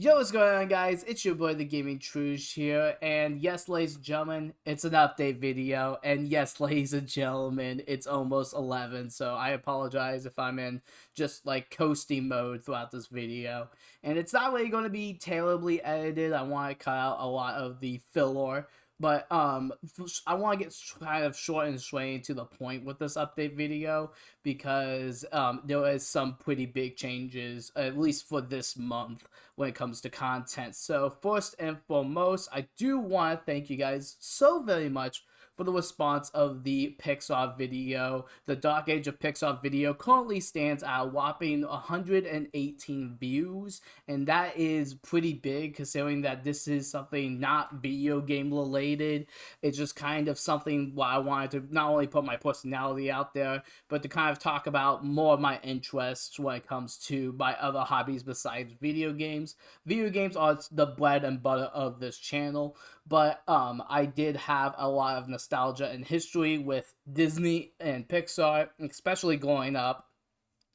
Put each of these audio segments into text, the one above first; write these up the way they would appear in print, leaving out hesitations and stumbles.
Yo, what's going on, guys? It's your boy, the Gaming Trouge here, and yes, ladies and gentlemen, it's an update video, and yes, ladies and gentlemen, it's almost 11, so I apologize if I'm in just, like, coasting mode throughout this video, and it's not really going to be terribly edited. I want to cut out a lot of the filler, but I want to get kind of short and straight to the point with this update video because there is some pretty big changes, at least for this month, when it comes to content. So first and foremost, I do want to thank you guys so very much for the response of the Pixar video. The Dark Age of Pixar video currently stands at a whopping 118 views, and that is pretty big considering that this is something not video game related. It's just kind of something where I wanted to not only put my personality out there, but to kind of talk about more of my interests when it comes to my other hobbies besides video games. Video games are the bread and butter of this channel, but I did have a lot of nostalgia and history with Disney and Pixar, especially growing up.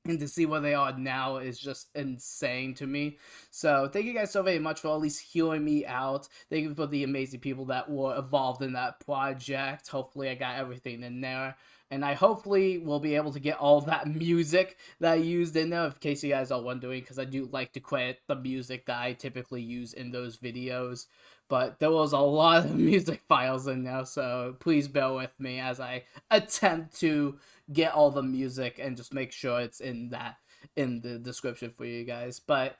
And to see where they are now is just insane to me. So thank you guys so very much for at least hearing me out. Thank you for the amazing people that were involved in that project. Hopefully I got everything in there. And I hopefully will be able to get all that music that I used in there, in case you guys are wondering, because I do like to credit the music that I typically use in those videos. But there was a lot of music files in there, so please bear with me as I attempt to get all the music and just make sure it's in the description for you guys. But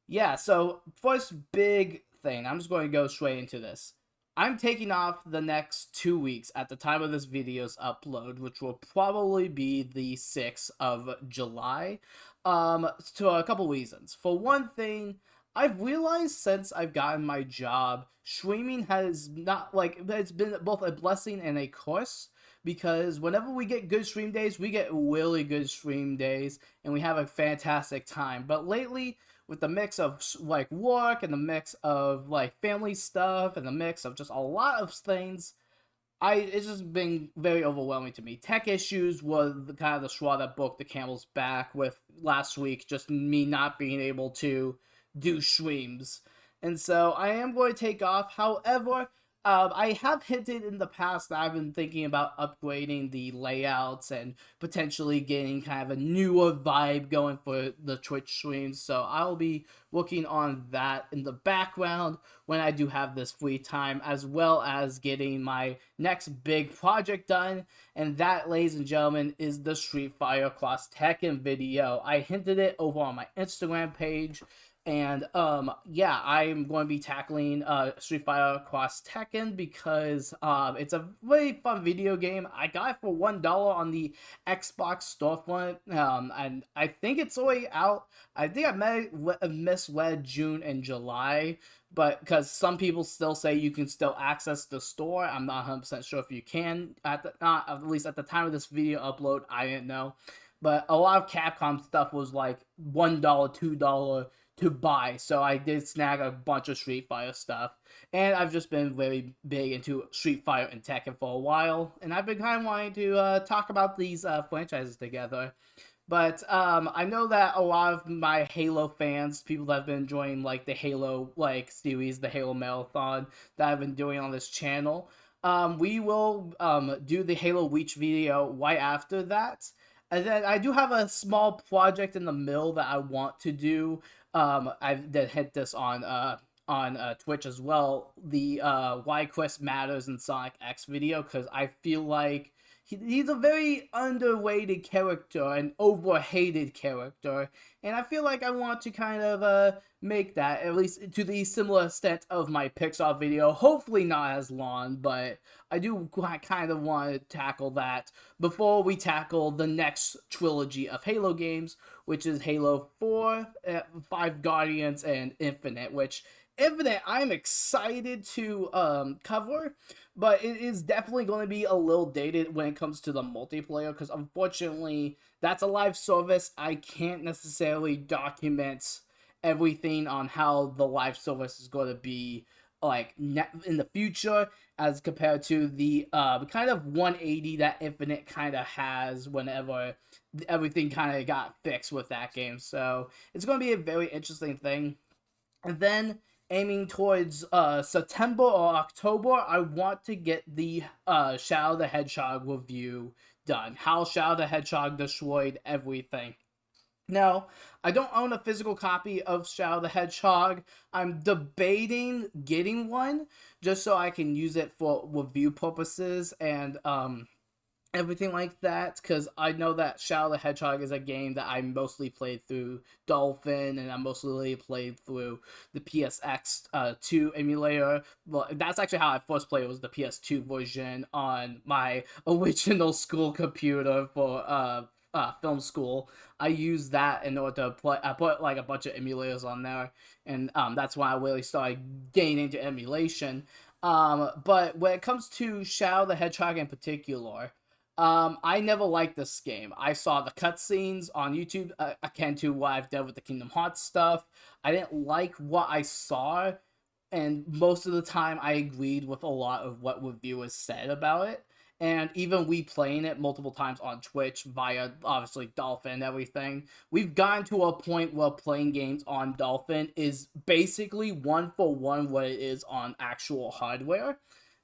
yeah, so first big thing, I'm just going to go straight into this. I'm taking off the next 2 weeks at the time of this video's upload, which will probably be the 6th of July, to a couple reasons. For one thing, I've realized since I've gotten my job, streaming has not, like, it's been both a blessing and a curse, because whenever we get good stream days, we get really good stream days, and we have a fantastic time. But lately, with the mix of, like, work, and the mix of, like, family stuff, and the mix of just a lot of things, it's just been very overwhelming to me. Tech issues was the kind of the straw that broke the camel's back with last week, just me not being able to do streams. And so I am going to take off. However, I have hinted in the past that I've been thinking about upgrading the layouts and potentially getting kind of a newer vibe going for the Twitch streams. So I'll be working on that in the background when I do have this free time, as well as getting my next big project done. And that, ladies and gentlemen, is the Streetfighter Cross Tekken video. I hinted it over on my Instagram page. And, yeah, I'm going to be tackling, Streetfighter Cross Tekken because, it's a really fun video game. I got it for $1 on the Xbox storefront, and I think it's already out. I think I misread June and July, but, because some people still say you can still access the store. I'm not 100% sure if you can, at least at the time of this video upload, I didn't know. But a lot of Capcom stuff was like $1, $2, to buy, so I did snag a bunch of Street Fighter stuff, and I've just been very big into Street Fighter and Tekken for a while, and I've been kind of wanting to talk about these franchises together. But I know that a lot of my Halo fans, people that have been enjoying like the Halo series, the Halo Marathon that I've been doing on this channel, we will do the Halo Reach video right after that. And then I do have a small project in the middle that I want to do. I did hit this on Twitch as well. The Why Chris Matters in Sonic X video, because I feel like he's a very underrated character, an overhated character, and I feel like I want to kind of make that, at least to the similar extent of my Pixar video. Hopefully not as long, but I do kind of want to tackle that before we tackle the next trilogy of Halo games, which is Halo 4, 5 Guardians, and Infinite, which Infinite I'm excited to cover, but it is definitely going to be a little dated when it comes to the multiplayer, because unfortunately that's a live service. I can't necessarily document everything on how the live service is going to be like in the future as compared to the kind of 180 that Infinite kind of has whenever everything kind of got fixed with that game. So it's going to be a very interesting thing. And then aiming towards September or October, I want to get the Shadow the Hedgehog review done. How Shadow the Hedgehog destroyed everything. Now, I don't own a physical copy of Shadow the Hedgehog. I'm debating getting one just so I can use it for review purposes and everything like that, because I know that Shadow the Hedgehog is a game that I mostly played through Dolphin, and I mostly played through the PSX2 emulator. Well, that's actually how I first played. It was the PS2 version on my original school computer for film school. I used that in order to play. I put like a bunch of emulators on there, and that's why I really started getting into emulation. But when it comes to Shadow the Hedgehog in particular, I never liked this game. I saw the cutscenes on YouTube, akin to what I've done with the Kingdom Hearts stuff. I didn't like what I saw, and most of the time I agreed with a lot of what reviewers said about it. And even we playing it multiple times on Twitch via obviously Dolphin and everything, we've gotten to a point where playing games on Dolphin is basically one for one what it is on actual hardware.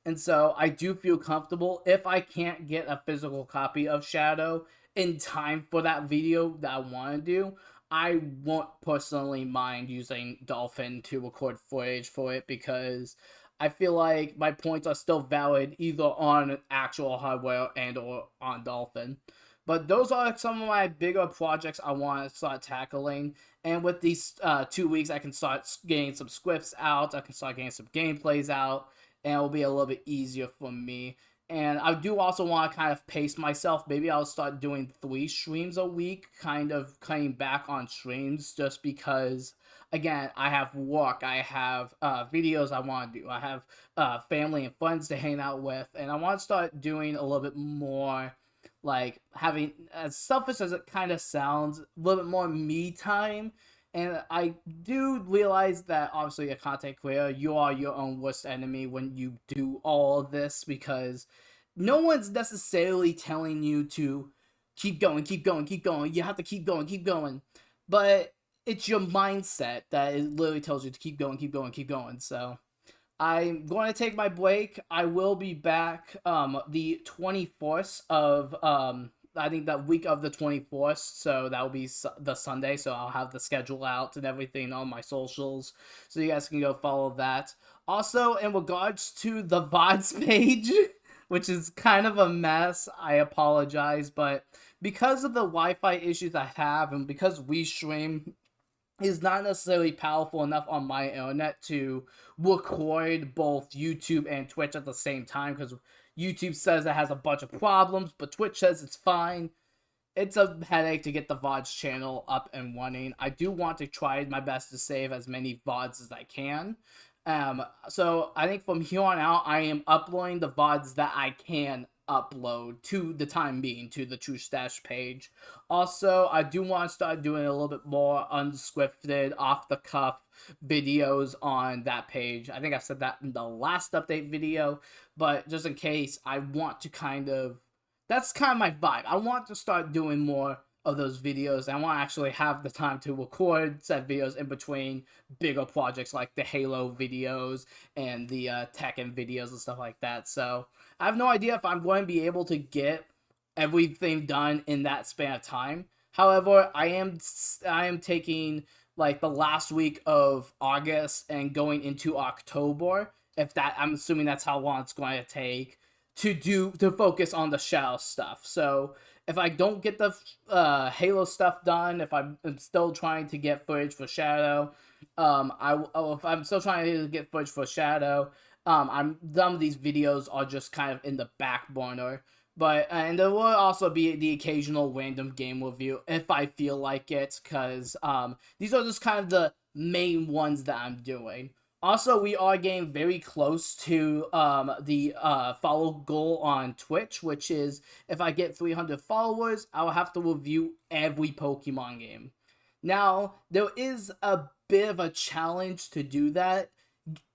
And so I do feel comfortable if I can't get a physical copy of Shadow in time for that video that I want to do. I won't personally mind using Dolphin to record footage for it because I feel like my points are still valid either on actual hardware and or on Dolphin. But those are some of my bigger projects I want to start tackling. And with these 2 weeks, I can start getting some scripts out. I can start getting some gameplays out, and it'll be a little bit easier for me. And I do also want to kind of pace myself. Maybe I'll start doing 3 streams a week, kind of cutting back on streams just because, again, I have work, I have videos I want to do, I have family and friends to hang out with, and I want to start doing a little bit more, like having, as selfish as it kind of sounds, a little bit more me time. And I do realize that obviously a content creator, you are your own worst enemy when you do all of this because no one's necessarily telling you to keep going, keep going, keep going. You have to keep going, keep going. But it's your mindset that it literally tells you to keep going, keep going, keep going. So I'm going to take my break. I will be back the 24th of I think that week of the 24th, so that will be the Sunday, so I'll have the schedule out and everything on my socials, so you guys can go follow that. Also, in regards to the VODs page, which is kind of a mess, I apologize, but because of the Wi-Fi issues I have, and because WeStream is not necessarily powerful enough on my internet to record both YouTube and Twitch at the same time, because YouTube says it has a bunch of problems, but Twitch says it's fine. It's a headache to get the VODs channel up and running. I do want to try my best to save as many VODs as I can. So I think from here on out, I am uploading the VODs that I can upload to the time being to the True Stash page. Also, I do want to start doing a little bit more unscripted, off-the-cuff videos on that page. I think I said that in the last update video, but just in case, I want to kind of, that's kind of my vibe. I want to start doing more of those videos. I want to actually have the time to record said videos in between bigger projects like the Halo videos and the Tekken videos and stuff like that. So I have no idea if I'm going to be able to get everything done in that span of time. However, I am taking like the last week of August and going into October. If that, I'm assuming that's how long it's going to take to focus on the Shadow stuff. So if I don't get the Halo stuff done, if I'm still trying to get footage for Shadow, if I'm still trying to get footage for Shadow, I'm some of these videos are just kind of in the back burner. But and there will also be the occasional random game review if I feel like it, because these are just kind of the main ones that I'm doing. Also, we are getting very close to the follow goal on Twitch, which is if I get 300 followers, I'll have to review every Pokemon game. Now, there is a bit of a challenge to do that.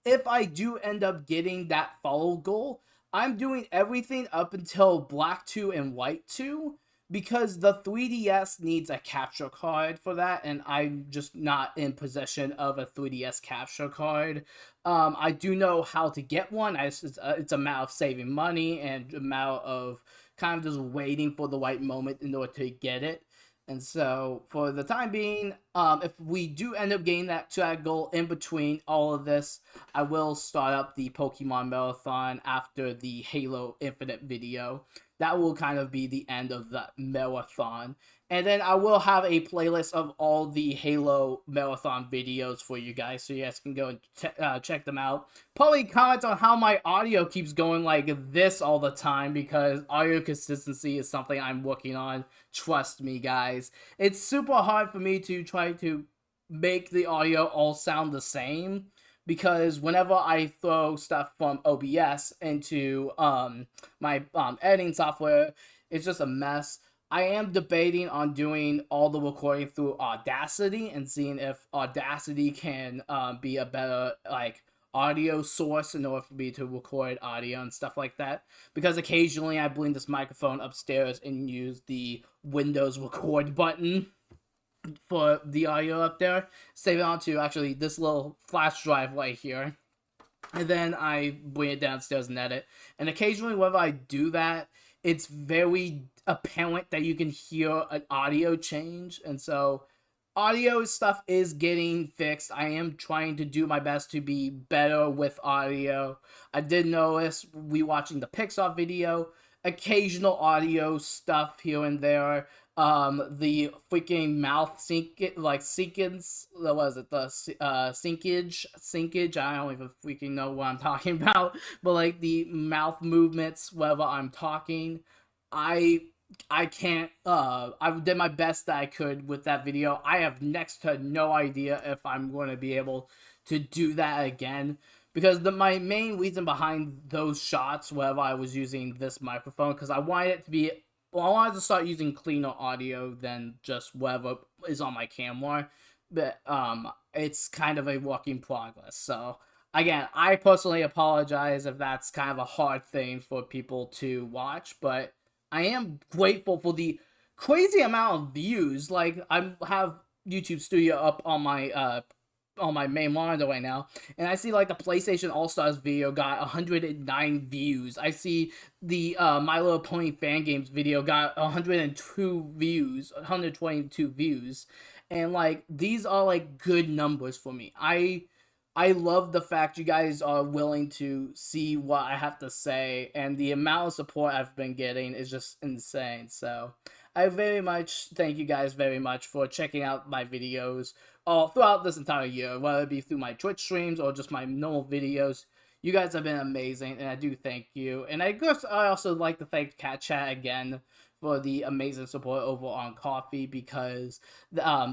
If I do end up getting that follow goal, I'm doing everything up until Black 2 and White 2, because the 3DS needs a capture card for that, and I'm just not in possession of a 3DS capture card. I do know how to get one. It's a matter of saving money and a matter of kind of just waiting for the right moment in order to get it. And so, for the time being, if we do end up getting that to that goal in between all of this, I will start up the Pokemon Marathon after the Halo Infinite video. That will kind of be the end of the marathon. And then I will have a playlist of all the Halo Marathon videos for you guys, so you guys can go and check them out. Probably comment on how my audio keeps going like this all the time, because audio consistency is something I'm working on. Trust me, guys. It's super hard for me to try to make the audio all sound the same, because whenever I throw stuff from OBS into my editing software, it's just a mess. I am debating on doing all the recording through Audacity and seeing if Audacity can be a better like audio source in order for me to record audio and stuff like that. Because occasionally I bring this microphone upstairs and use the Windows record button for the audio up there, save it onto actually this little flash drive right here, and then I bring it downstairs and edit. And occasionally, whenever I do that, it's very apparent that you can hear an audio change, and so audio stuff is getting fixed. I am trying to do my best to be better with audio. I did notice watching the Pixar video, occasional audio stuff here and there. The freaking mouth syncage, what was it, the syncage, I don't even freaking know what I'm talking about, but like the mouth movements whenever I'm talking, I can't, I did my best that I could with that video. I have next to no idea if I'm going to be able to do that again, because my main reason behind those shots whenever I was using this microphone, because I wanted it to be, I wanted to start using cleaner audio than just whatever is on my camera, but it's kind of a work in progress. So again, I personally apologize if that's kind of a hard thing for people to watch, but I am grateful for the crazy amount of views. Like, I have YouTube Studio up on my main monitor right now, and I see like the PlayStation All Stars video got 109 views. I see the My Little Pony fan games video got 102 views, 122 views, and like these are like good numbers for me. I love the fact you guys are willing to see what I have to say, and the amount of support I've been getting is just insane. So I very much thank you guys very much for checking out my videos all throughout this entire year, whether it be through my Twitch streams or just my normal videos. You guys have been amazing, and I do thank you. And I guess I also like to thank KattChatt again for the amazing support over on Coffee, because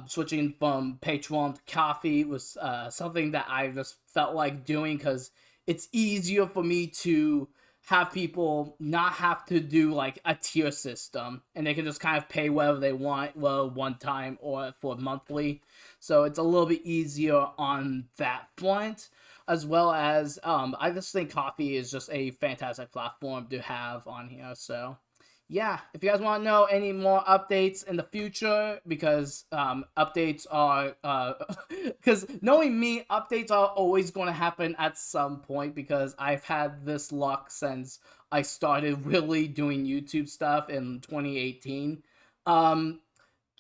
switching from Patreon to Coffee was something that I just felt like doing, because it's easier for me to have people not have to do like a tier system, and they can just kind of pay whatever they want, well, one time or for monthly. So it's a little bit easier on that front, as well as I just think Coffee is just a fantastic platform to have on here. So yeah, if you guys want to know any more updates in the future, because updates are, because knowing me, updates are always going to happen at some point, because I've had this luck since I started really doing YouTube stuff in 2018.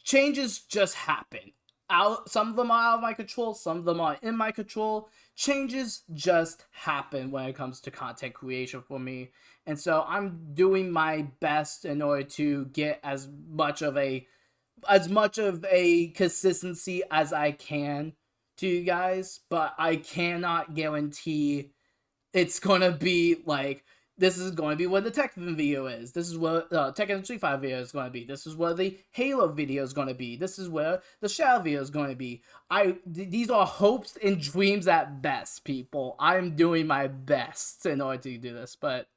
Changes just happen. Some of them are out of my control, some of them are in my control. Changes just happen when it comes to content creation for me. And so I'm doing my best in order to get as much of a consistency as I can to you guys, but I cannot guarantee it's gonna be like, this is going to be what the Tekken video is. This is what Tekken and Streetfighter video is going to be. This is what the Halo video is going to be. This is where the Shoutout video is going to be. These are hopes and dreams at best, people. I'm doing my best in order to do this. But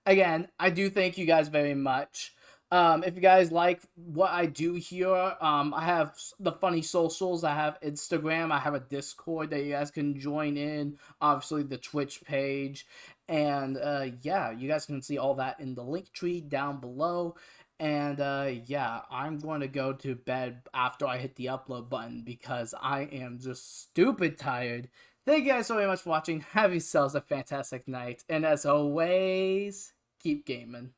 again, I do thank you guys very much. If you guys like what I do here, I have the funny socials. I have Instagram. I have a Discord that you guys can join in. Obviously, the Twitch page. And yeah, you guys can see all that in the link tree down below. And yeah, I'm going to go to bed after I hit the upload button because I am just stupid tired. Thank you guys so very much for watching. Have yourselves a fantastic night. And as always, keep gaming.